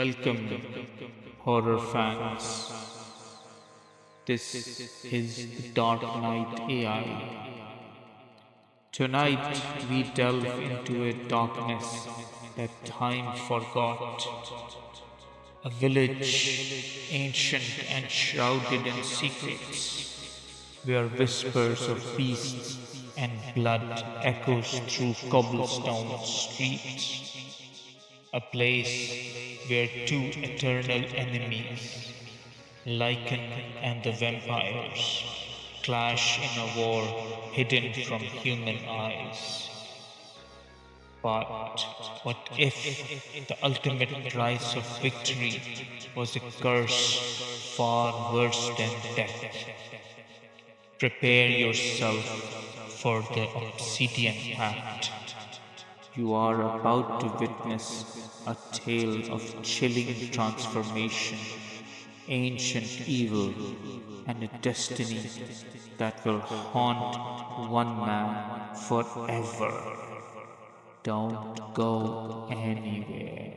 Welcome, horror fans. This is the Dark Knight AI. Tonight we delve into a darkness that time forgot. A village, ancient and shrouded in secrets, where whispers of beasts and blood echoes through cobblestone streets. A place where two eternal enemies, Lycan and the vampires, clash in a war hidden from human eyes. But what if the ultimate price of victory was a curse far worse than death? Prepare yourself for the Obsidian Pact. You are about to witness a tale of chilling transformation, ancient evil, and a destiny that will haunt one man forever. Don't go anywhere.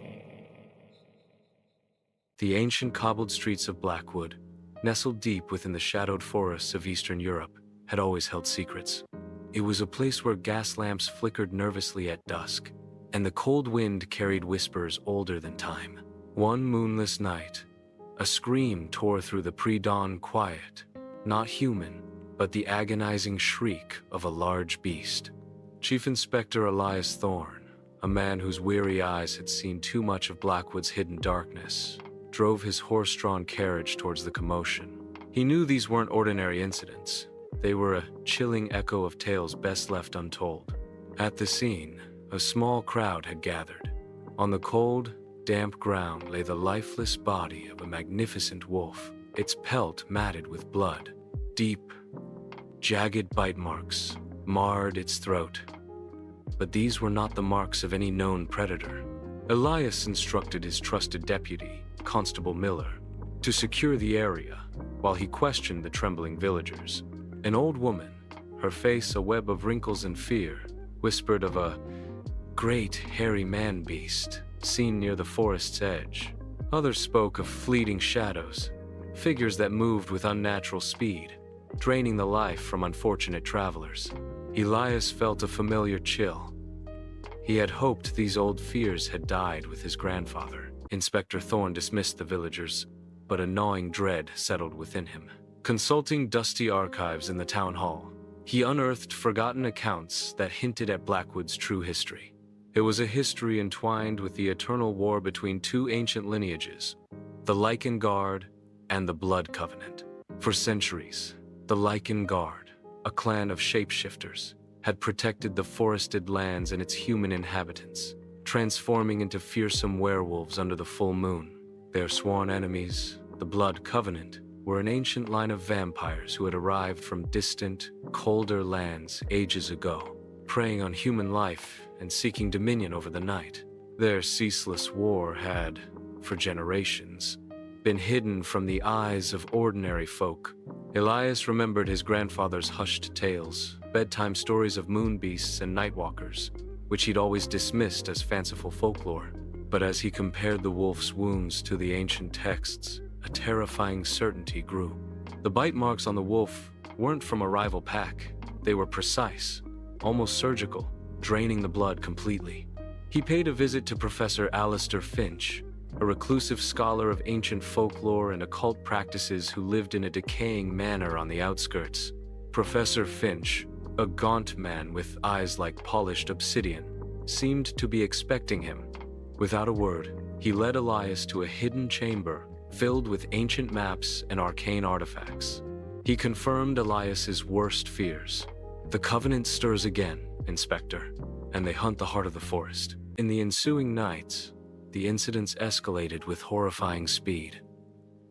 The ancient cobbled streets of Blackwood, nestled deep within the shadowed forests of Eastern Europe, had always held secrets. It was a place where gas lamps flickered nervously at dusk, and the cold wind carried whispers older than time. One moonless night, a scream tore through the pre-dawn quiet, not human, but the agonizing shriek of a large beast. Chief Inspector Elias Thorne, a man whose weary eyes had seen too much of Blackwood's hidden darkness, drove his horse-drawn carriage towards the commotion. He knew these weren't ordinary incidents. They were a chilling echo of tales best left untold. At the scene, a small crowd had gathered. On the cold, damp ground lay the lifeless body of a magnificent wolf, its pelt matted with blood. Deep, jagged bite marks marred its throat. But these were not the marks of any known predator. Elias instructed his trusted deputy, Constable Miller, to secure the area while he questioned the trembling villagers. An old woman, her face a web of wrinkles and fear, whispered of a great hairy man-beast seen near the forest's edge. Others spoke of fleeting shadows, figures that moved with unnatural speed, draining the life from unfortunate travelers. Elias felt a familiar chill. He had hoped these old fears had died with his grandfather. Inspector Thorne dismissed the villagers, but a gnawing dread settled within him. Consulting dusty archives in the town hall, he unearthed forgotten accounts that hinted at Blackwood's true history. It was a history entwined with the eternal war between two ancient lineages, the Lycan Guard and the Blood Covenant. For centuries, the Lycan Guard, a clan of shapeshifters, had protected the forested lands and its human inhabitants, transforming into fearsome werewolves under the full moon. Their sworn enemies, the Blood Covenant, were an ancient line of vampires who had arrived from distant, colder lands ages ago, preying on human life and seeking dominion over the night. Their ceaseless war had, for generations, been hidden from the eyes of ordinary folk. Elias remembered his grandfather's hushed tales, bedtime stories of moon beasts and nightwalkers, which he'd always dismissed as fanciful folklore. But as he compared the wolf's wounds to the ancient texts, a terrifying certainty grew. The bite marks on the wolf weren't from a rival pack. They were precise, almost surgical, draining the blood completely. He paid a visit to Professor Alistair Finch, a reclusive scholar of ancient folklore and occult practices who lived in a decaying manor on the outskirts. Professor Finch, a gaunt man with eyes like polished obsidian, seemed to be expecting him. Without a word, he led Elias to a hidden chamber filled with ancient maps and arcane artifacts. He confirmed Elias's worst fears. The Covenant stirs again, Inspector, and they hunt the heart of the forest. In the ensuing nights, the incidents escalated with horrifying speed.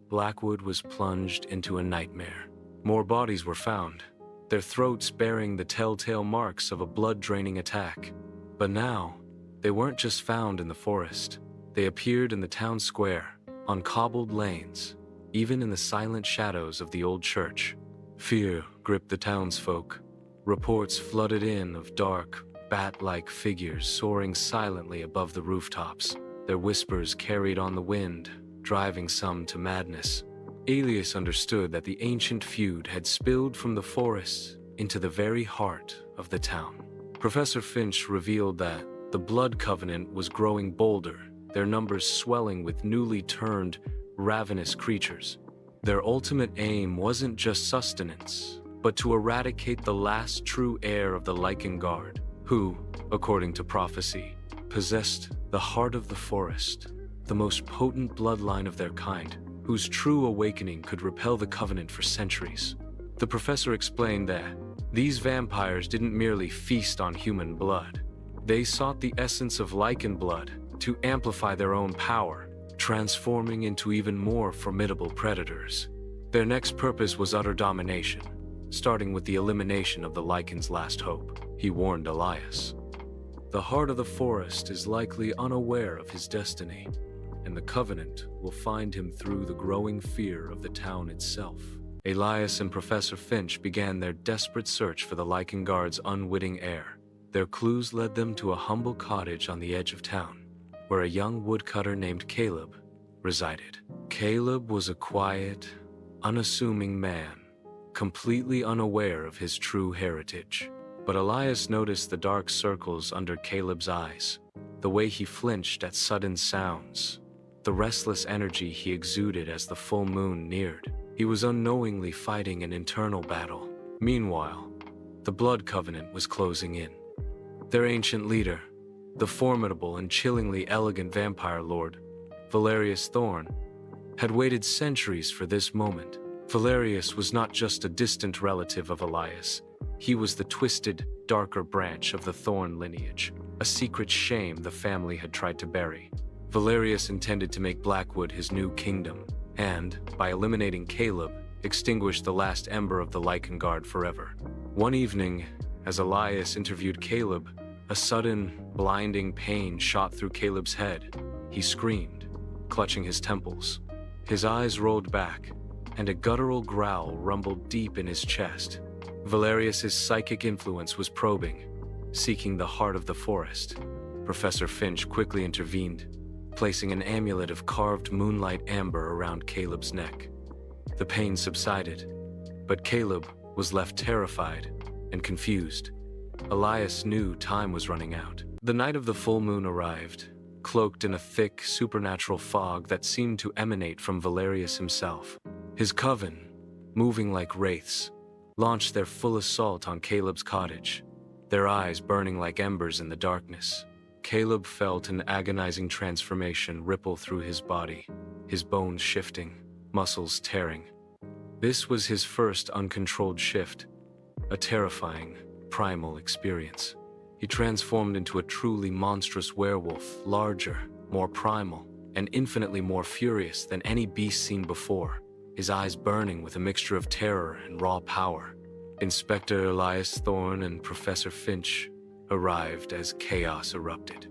Blackwood was plunged into a nightmare. More bodies were found, their throats bearing the telltale marks of a blood-draining attack. But now, they weren't just found in the forest. They appeared in the town square, on cobbled lanes, even in the silent shadows of the old church. Fear gripped the townsfolk. Reports flooded in of dark, bat-like figures soaring silently above the rooftops. their whispers carried on the wind, driving some to madness. Elias understood that the ancient feud had spilled from the forests into the very heart of the town. Professor Finch revealed that the Blood Covenant was growing bolder, their numbers swelling with newly turned, ravenous creatures. Their ultimate aim wasn't just sustenance, but to eradicate the last true heir of the Lycan Guard, who, according to prophecy, possessed the heart of the forest, the most potent bloodline of their kind, whose true awakening could repel the Covenant for centuries. The professor explained that these vampires didn't merely feast on human blood. They sought the essence of Lycan blood to amplify their own power, transforming into even more formidable predators. Their next purpose was utter domination, starting with the elimination of the Lycan's last hope. He warned Elias. The heart of the forest is likely unaware of his destiny, and the Covenant will find him through the growing fear of the town itself. Elias and Professor Finch began their desperate search for the Lycan Guard's unwitting heir. Their clues led them to a humble cottage on the edge of town, where a young woodcutter named Caleb resided. Caleb was a quiet, unassuming man, completely unaware of his true heritage. But Elias noticed the dark circles under Caleb's eyes, the way he flinched at sudden sounds, the restless energy he exuded as the full moon neared. He was unknowingly fighting an internal battle. Meanwhile, the Blood Covenant was closing in. Their ancient leader, the formidable and chillingly elegant vampire lord, Valerius Thorne, had waited centuries for this moment. Valerius was not just a distant relative of Elias. He was the twisted, darker branch of the Thorne lineage, a secret shame the family had tried to bury. Valerius intended to make Blackwood his new kingdom, and, by eliminating Caleb, extinguish the last ember of the Lycan Guard forever. One evening, as Elias interviewed Caleb, a sudden, blinding pain shot through Caleb's head. He screamed, clutching his temples. His eyes rolled back, and a guttural growl rumbled deep in his chest. Valerius's psychic influence was probing, seeking the heart of the forest. Professor Finch quickly intervened, placing an amulet of carved moonlight amber around Caleb's neck. The pain subsided, but Caleb was left terrified and confused. Elias knew time was running out. The night of the full moon arrived, cloaked in a thick, supernatural fog that seemed to emanate from Valerius himself. His coven, moving like wraiths, launched their full assault on Caleb's cottage, their eyes burning like embers in the darkness. Caleb felt an agonizing transformation ripple through his body, his bones shifting, muscles tearing. This was his first uncontrolled shift, a terrifying, primal experience. He transformed into a truly monstrous werewolf, larger, more primal, and infinitely more furious than any beast seen before, his eyes burning with a mixture of terror and raw power. Inspector Elias Thorne and Professor Finch arrived as chaos erupted.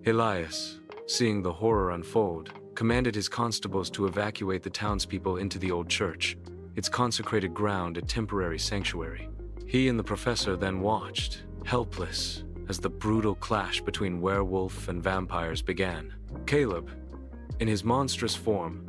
Elias, seeing the horror unfold, commanded his constables to evacuate the townspeople into the old church, its consecrated ground a temporary sanctuary. He and the professor then watched, helpless, as the brutal clash between werewolf and vampires began. Caleb, in his monstrous form,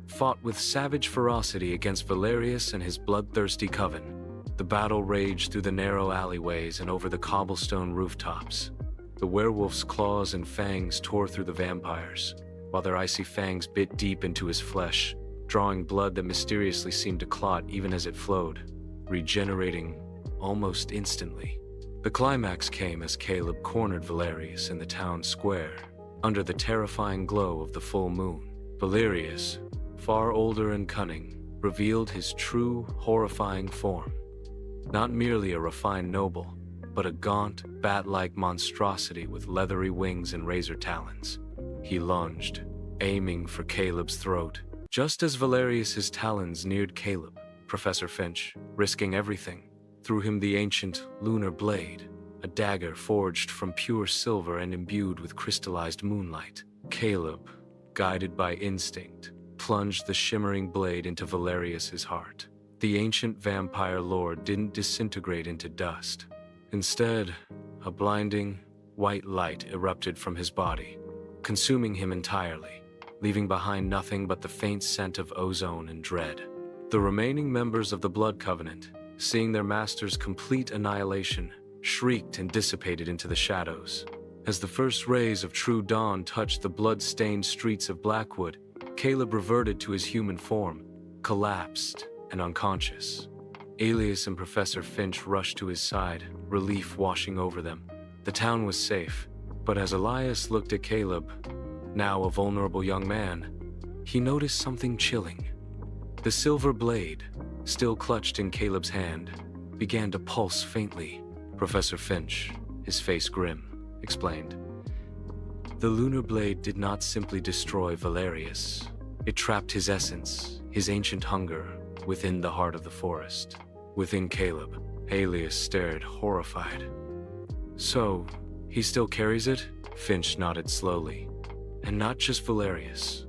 fought with savage ferocity against Valerius and his bloodthirsty coven. The battle raged through the narrow alleyways and over the cobblestone rooftops. The werewolf's claws and fangs tore through the vampires, while their icy fangs bit deep into his flesh, drawing blood that mysteriously seemed to clot even as it flowed, regenerating almost instantly. The climax came as Caleb cornered Valerius in the town square, under the terrifying glow of the full moon. Valerius, far older and cunning, revealed his true, horrifying form. Not merely a refined noble, but a gaunt, bat-like monstrosity with leathery wings and razor talons. He lunged, aiming for Caleb's throat. Just as Valerius's talons neared Caleb, Professor Finch, risking everything, threw him the ancient lunar blade, a dagger forged from pure silver and imbued with crystallized moonlight. Caleb, guided by instinct, plunged the shimmering blade into Valerius's heart. The ancient vampire lord didn't disintegrate into dust. Instead, a blinding, white light erupted from his body, consuming him entirely, leaving behind nothing but the faint scent of ozone and dread. The remaining members of the Blood Covenant, seeing their master's complete annihilation, shrieked and dissipated into the shadows. As the first rays of true dawn touched the blood-stained streets of Blackwood, Caleb reverted to his human form, collapsed and unconscious. Elias and Professor Finch rushed to his side, relief washing over them. The town was safe, but as Elias looked at Caleb, now a vulnerable young man, he noticed something chilling. The silver blade, still clutched in Caleb's hand, began to pulse faintly. Professor Finch, his face grim, explained. The lunar blade did not simply destroy Valerius. It trapped his essence, his ancient hunger, within the heart of the forest. Within Caleb, Elias stared horrified. So, he still carries it? Finch nodded slowly. And not just Valerius.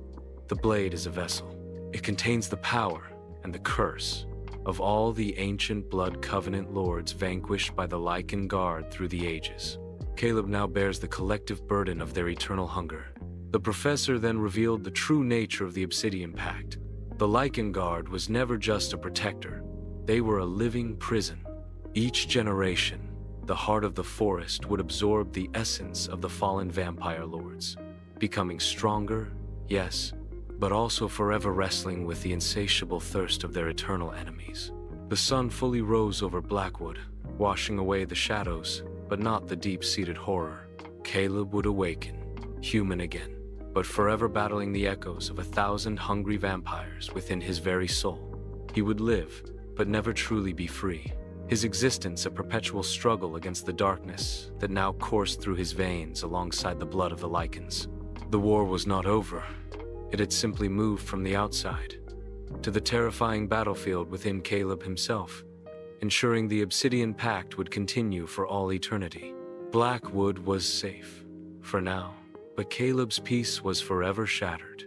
The blade is a vessel. It contains the power and the curse of all the ancient Blood Covenant lords vanquished by the Lycan Guard through the ages. Caleb now bears the collective burden of their eternal hunger. The professor then revealed the true nature of the Obsidian Pact. The Lycan Guard was never just a protector. They were a living prison. Each generation, the heart of the forest would absorb the essence of the fallen vampire lords, becoming stronger, yes, but also forever wrestling with the insatiable thirst of their eternal enemies. The sun fully rose over Blackwood, washing away the shadows, but not the deep-seated horror. Caleb would awaken, human again, but forever battling the echoes of 1,000 hungry vampires within his very soul. He would live, but never truly be free. His existence a perpetual struggle against the darkness that now coursed through his veins alongside the blood of the Lycans. The war was not over. It had simply moved from the outside to the terrifying battlefield within Caleb himself, ensuring the Obsidian Pact would continue for all eternity. Blackwood was safe, for now, but Caleb's peace was forever shattered.